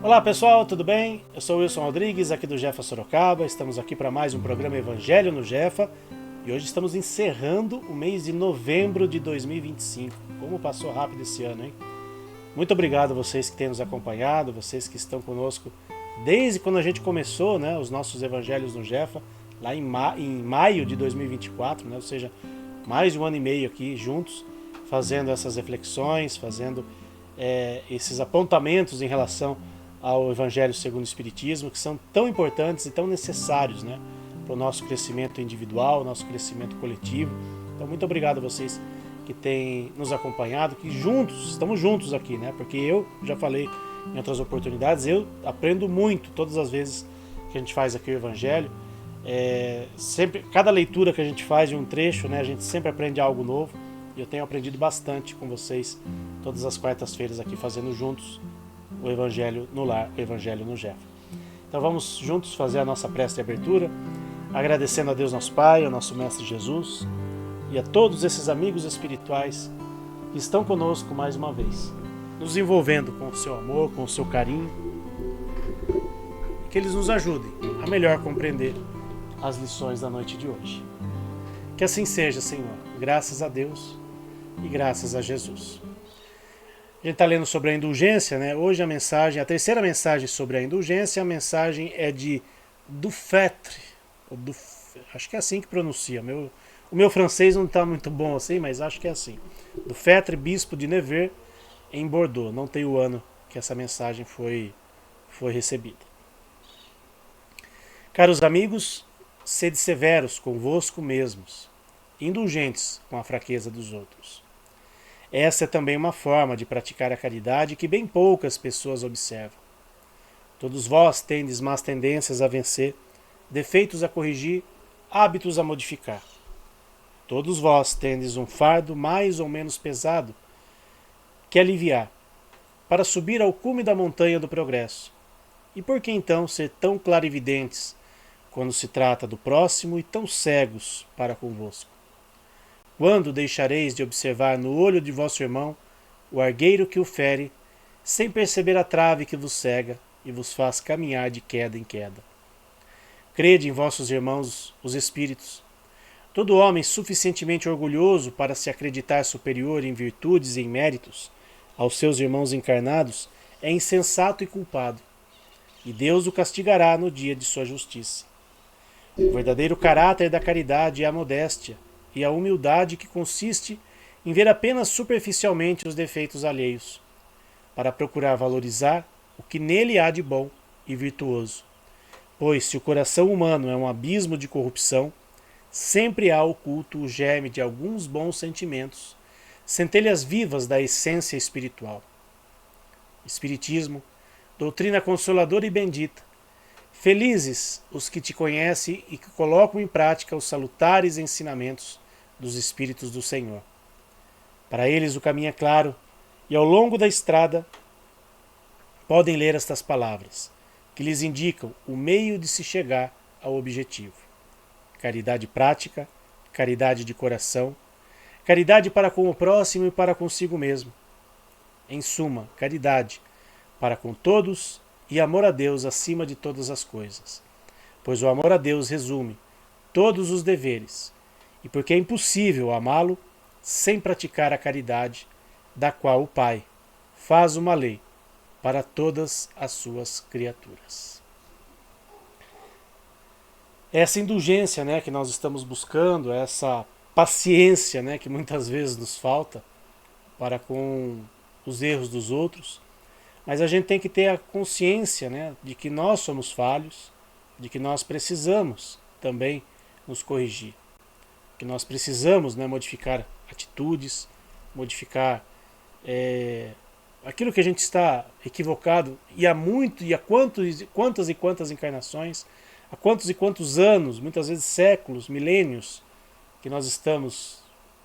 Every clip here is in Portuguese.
Olá pessoal, tudo bem? Eu sou o Wilson Rodrigues, aqui do Jefa Sorocaba. Estamos aqui para mais um programa Evangelho no Jefa e hoje estamos encerrando o mês de novembro de 2025. Como passou rápido esse ano, hein? Muito obrigado a vocês que têm nos acompanhado, vocês que estão conosco desde quando a gente começou, né, os nossos Evangelhos no Jefa, lá em maio de 2024, né, ou seja, mais de um ano e meio aqui juntos, fazendo essas reflexões, fazendo esses apontamentos em relação ao Evangelho segundo o Espiritismo, que são tão importantes e tão necessários, né, para o nosso crescimento individual, nosso crescimento coletivo. Então, muito obrigado a vocês que têm nos acompanhado, que estamos juntos aqui, né, porque eu já falei em outras oportunidades, eu aprendo muito todas as vezes que a gente faz aqui o Evangelho. Sempre, cada leitura que a gente faz de um trecho, né, a gente sempre aprende algo novo. E eu tenho aprendido bastante com vocês todas as quartas-feiras aqui fazendo juntos o Evangelho no Lar, o Evangelho no Jefa. Então vamos juntos fazer a nossa prece de abertura, agradecendo a Deus nosso Pai, ao nosso Mestre Jesus e a todos esses amigos espirituais que estão conosco mais uma vez, nos envolvendo com o seu amor, com o seu carinho, e que eles nos ajudem a melhor compreender as lições da noite de hoje. Que assim seja, Senhor, graças a Deus e graças a Jesus. A gente está lendo sobre a indulgência, né? Hoje a terceira mensagem sobre a indulgência, a mensagem é de Dufetre, acho que é assim que pronuncia. O meu francês não está muito bom assim, mas acho que é assim. Dufetre, bispo de Nevers, em Bordeaux. Não tem o ano que essa mensagem foi recebida. Caros amigos, sede severos convosco mesmos, indulgentes com a fraqueza dos outros. Essa é também uma forma de praticar a caridade que bem poucas pessoas observam. Todos vós tendes más tendências a vencer, defeitos a corrigir, hábitos a modificar. Todos vós tendes um fardo mais ou menos pesado que aliviar, para subir ao cume da montanha do progresso. E por que então ser tão clarividentes quando se trata do próximo e tão cegos para convosco? Quando deixareis de observar no olho de vosso irmão o argueiro que o fere, sem perceber a trave que vos cega e vos faz caminhar de queda em queda? Crede em vossos irmãos, os espíritos. Todo homem suficientemente orgulhoso para se acreditar superior em virtudes e em méritos aos seus irmãos encarnados é insensato e culpado, e Deus o castigará no dia de sua justiça. O verdadeiro caráter da caridade é a modéstia e a humildade que consiste em ver apenas superficialmente os defeitos alheios, para procurar valorizar o que nele há de bom e virtuoso. Pois se o coração humano é um abismo de corrupção, sempre há oculto o germe de alguns bons sentimentos, centelhas vivas da essência espiritual. Espiritismo, doutrina consoladora e bendita. Felizes os que te conhecem e que colocam em prática os salutares ensinamentos dos Espíritos do Senhor. Para eles o caminho é claro, e ao longo da estrada podem ler estas palavras, que lhes indicam o meio de se chegar ao objetivo. Caridade prática, caridade de coração, caridade para com o próximo e para consigo mesmo. Em suma, caridade para com todos e amor a Deus acima de todas as coisas, pois o amor a Deus resume todos os deveres, e porque é impossível amá-lo sem praticar a caridade, da qual o Pai faz uma lei para todas as suas criaturas. Essa indulgência, né, que nós estamos buscando, essa paciência, né, que muitas vezes nos falta para com os erros dos outros, mas a gente tem que ter a consciência, né, de que nós somos falhos, de que nós precisamos também nos corrigir, que nós precisamos, né, modificar atitudes, modificar aquilo que a gente está equivocado e há quantas e quantas encarnações, há quantos e quantos anos, muitas vezes séculos, milênios, que nós estamos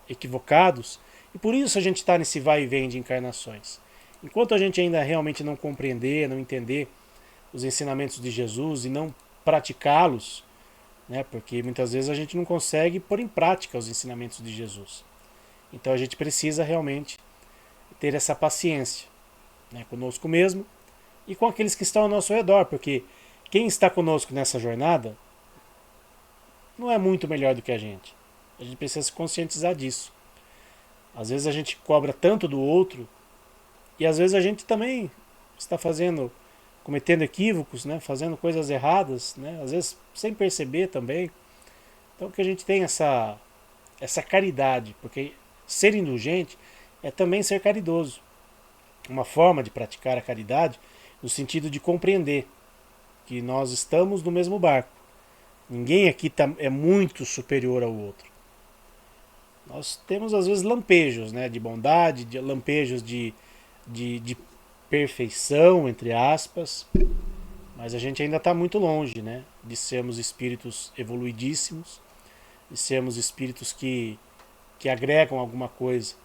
equivocados, e por isso a gente está nesse vai e vem de encarnações. Enquanto a gente ainda realmente não compreender, não entender os ensinamentos de Jesus e não praticá-los, né, porque muitas vezes a gente não consegue pôr em prática os ensinamentos de Jesus. Então a gente precisa realmente ter essa paciência, né, conosco mesmo, e com aqueles que estão ao nosso redor, porque quem está conosco nessa jornada não é muito melhor do que a gente. A gente precisa se conscientizar disso. Às vezes a gente cobra tanto do outro e às vezes a gente também está cometendo equívocos, né? Fazendo coisas erradas, né? Às vezes sem perceber também. Então que a gente tem essa caridade, porque ser indulgente é também ser caridoso. Uma forma de praticar a caridade no sentido de compreender que nós estamos no mesmo barco. Ninguém aqui é muito superior ao outro. Nós temos às vezes lampejos, né, de bondade, lampejos de perfeição, entre aspas, mas a gente ainda está muito longe, né, de sermos espíritos evoluidíssimos, de sermos espíritos que agregam alguma coisa.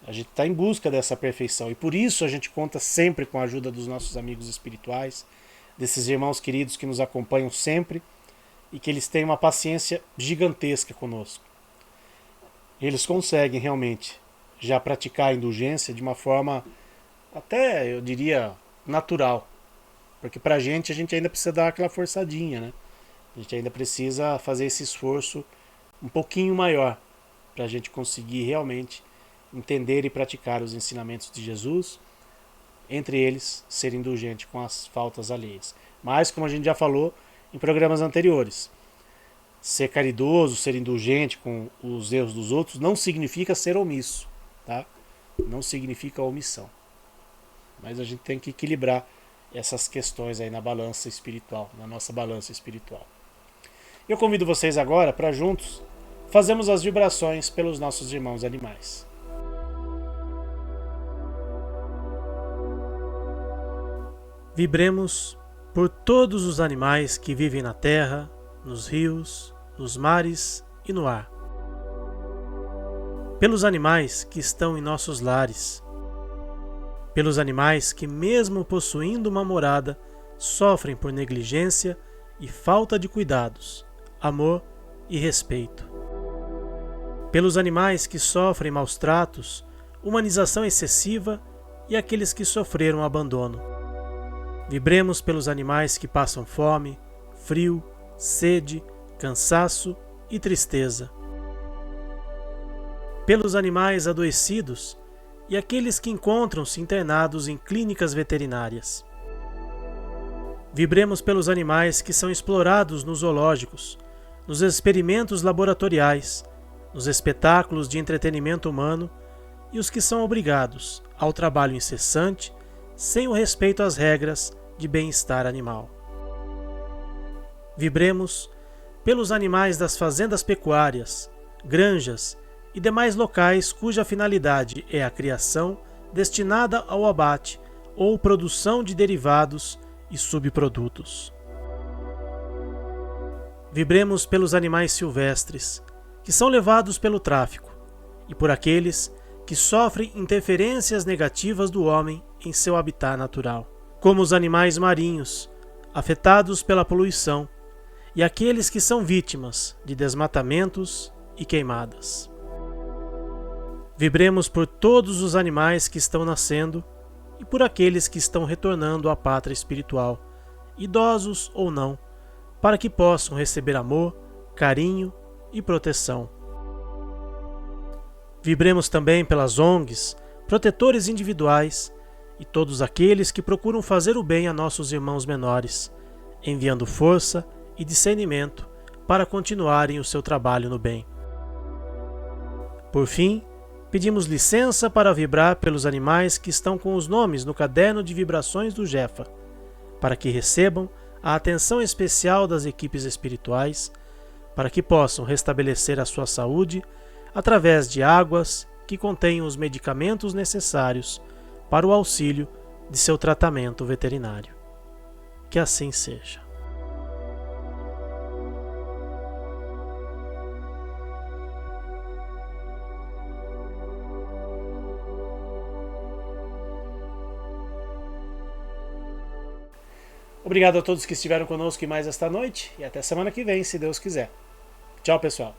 A gente está em busca dessa perfeição e por isso a gente conta sempre com a ajuda dos nossos amigos espirituais, desses irmãos queridos que nos acompanham sempre e que eles têm uma paciência gigantesca conosco. Eles conseguem realmente já praticar a indulgência de uma forma até, eu diria, natural. Porque pra gente a gente ainda precisa dar aquela forçadinha, né? A gente ainda precisa fazer esse esforço um pouquinho maior para a gente conseguir realmente entender e praticar os ensinamentos de Jesus, entre eles ser indulgente com as faltas alheias. Mas, como a gente já falou em programas anteriores, ser caridoso, ser indulgente com os erros dos outros não significa ser omisso, tá? Não significa omissão. Mas a gente tem que equilibrar essas questões aí na balança espiritual, na nossa balança espiritual. Eu convido vocês agora para juntos fazermos as vibrações pelos nossos irmãos animais. Vibremos por todos os animais que vivem na terra, nos rios, nos mares e no ar. Pelos animais que estão em nossos lares. Pelos animais que, mesmo possuindo uma morada, sofrem por negligência e falta de cuidados, amor e respeito. Pelos animais que sofrem maus tratos, humanização excessiva e aqueles que sofreram abandono. Vibremos pelos animais que passam fome, frio, sede, cansaço e tristeza. Pelos animais adoecidos e aqueles que encontram-se internados em clínicas veterinárias. Vibremos pelos animais que são explorados nos zoológicos, nos experimentos laboratoriais, nos espetáculos de entretenimento humano e os que são obrigados ao trabalho incessante sem o respeito às regras de bem-estar animal. Vibremos pelos animais das fazendas pecuárias, granjas e demais locais cuja finalidade é a criação destinada ao abate ou produção de derivados e subprodutos. Vibremos pelos animais silvestres, que são levados pelo tráfico, e por aqueles que sofrem interferências negativas do homem em seu habitat natural, como os animais marinhos, afetados pela poluição, e aqueles que são vítimas de desmatamentos e queimadas. Vibremos por todos os animais que estão nascendo e por aqueles que estão retornando à pátria espiritual, idosos ou não, para que possam receber amor, carinho e proteção. Vibremos também pelas ONGs, protetores individuais e todos aqueles que procuram fazer o bem a nossos irmãos menores, enviando força e discernimento para continuarem o seu trabalho no bem. Por fim, pedimos licença para vibrar pelos animais que estão com os nomes no caderno de vibrações do Jefa, para que recebam a atenção especial das equipes espirituais, para que possam restabelecer a sua saúde através de águas que contenham os medicamentos necessários para o auxílio de seu tratamento veterinário. Que assim seja. Obrigado a todos que estiveram conosco mais esta noite e até semana que vem, se Deus quiser. Tchau, pessoal.